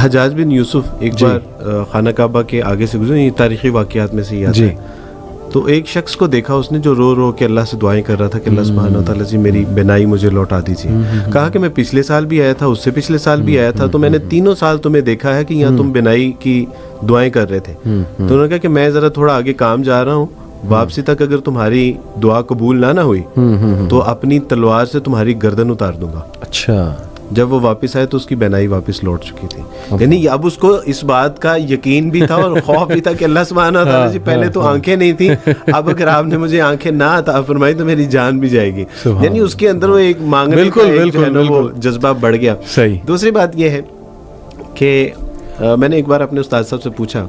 حجاج بن یوسف ایک بار خانہ کعبہ کے آگے سے گزرے, یہ تاریخی واقعات میں سے ہی آتا ہے. تو ایک شخص کو دیکھا اس نے جو رو رو کے اللہ سے دعائیں کر رہا تھا کہ اللہ سبحانہ و تعالیٰ سے میری بینائی مجھے لوٹا دیجیے. کہا کہ میں پچھلے سال بھی آیا تھا, اس سے پچھلے سال بھی آیا تھا, تو میں نے تینوں سال تمہیں دیکھا ہے کہ یہاں تم بینائی کی دعائیں کر رہے تھے. تو انہوں نے کہا کہ میں ذرا تھوڑا آگے کام جا رہا ہوں, واپسی تک اگر تمہاری دعا قبول نہ ہوئی تو اپنی تلوار سے تمہاری گردن اتار دوں گا. اچھا. جب وہ واپس آئے تو اس کی بینائی واپس لوٹ چکی تھی. یعنی اب اس کو اس بات کا یقین بھی تھا اور خوف بھی تھا کہ اللہ سبحانہ و تعالیٰ جی پہلے تو آنکھیں نہیں تھیں, اب اگر آپ نے مجھے آنکھیں نہ عطا فرمائی تو میری جان بھی جائے گی. یعنی اس کے اندر وہ ایک مانگنے کا وہ جذبہ بڑھ گیا. دوسری بات یہ ہے کہ میں نے ایک بار اپنے استاد صاحب سے پوچھا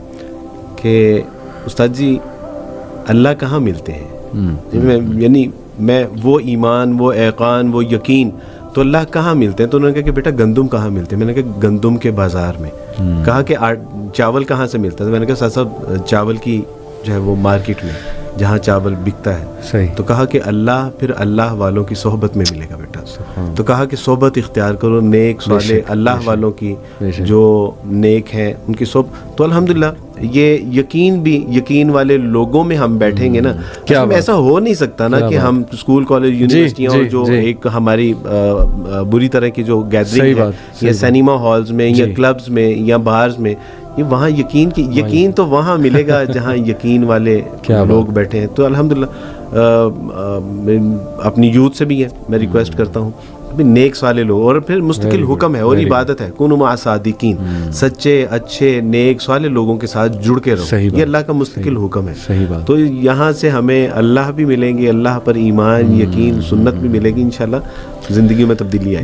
کہ استاد جی اللہ کہاں ملتے ہیں, یعنی میں وہ ایمان, وہ ایقان, وہ یقین تو اللہ کہاں ملتے ہیں؟ تو انہوں نے کہا کہ بیٹا گندم کہاں ملتے ہیں؟ میں نے کہا گندم کے بازار میں. کہا کہ چاول کہاں سے ملتا ہے؟ میں نے کہا صاحب چاول کی جو ہے وہ مارکیٹ میں جہاں چاول بکتا ہے. صحیح. تو کہا کہ اللہ پھر اللہ والوں کی صحبت میں ملے گا بیٹا. تو کہا کہ صحبت اختیار کرو نیک صالح اللہ والوں کی جو نیک ہیں ان کی صحبت. تو الحمدللہ یہ یقین بھی یقین والے لوگوں میں ہم بیٹھیں گے نا, ایسا ہو نہیں سکتا نا کہ ہم اسکول کالج یونیورسٹیاں اور جو ایک ہماری بری طرح کی جو گیدرنگ ہے یا سینما ہالز میں یا کلبز میں یا بارز میں, یہ وہاں یقین تو وہاں ملے گا جہاں یقین والے لوگ بیٹھے ہیں. تو الحمدللہ اپنی یوتھ سے بھی ہے میں ریکویسٹ کرتا ہوں نیک صالح لوگ, اور پھر مستقل حکم ہے اور عبادت ہے کونوا مع الصادقین, سچے اچھے نیک صالح لوگوں کے ساتھ جڑ کے رہو, یہ اللہ کا مستقل حکم ہے. تو یہاں سے ہمیں اللہ بھی ملیں گے, اللہ پر ایمان یقین سنت بھی ملے گی, انشاءاللہ زندگی میں تبدیلی آئے.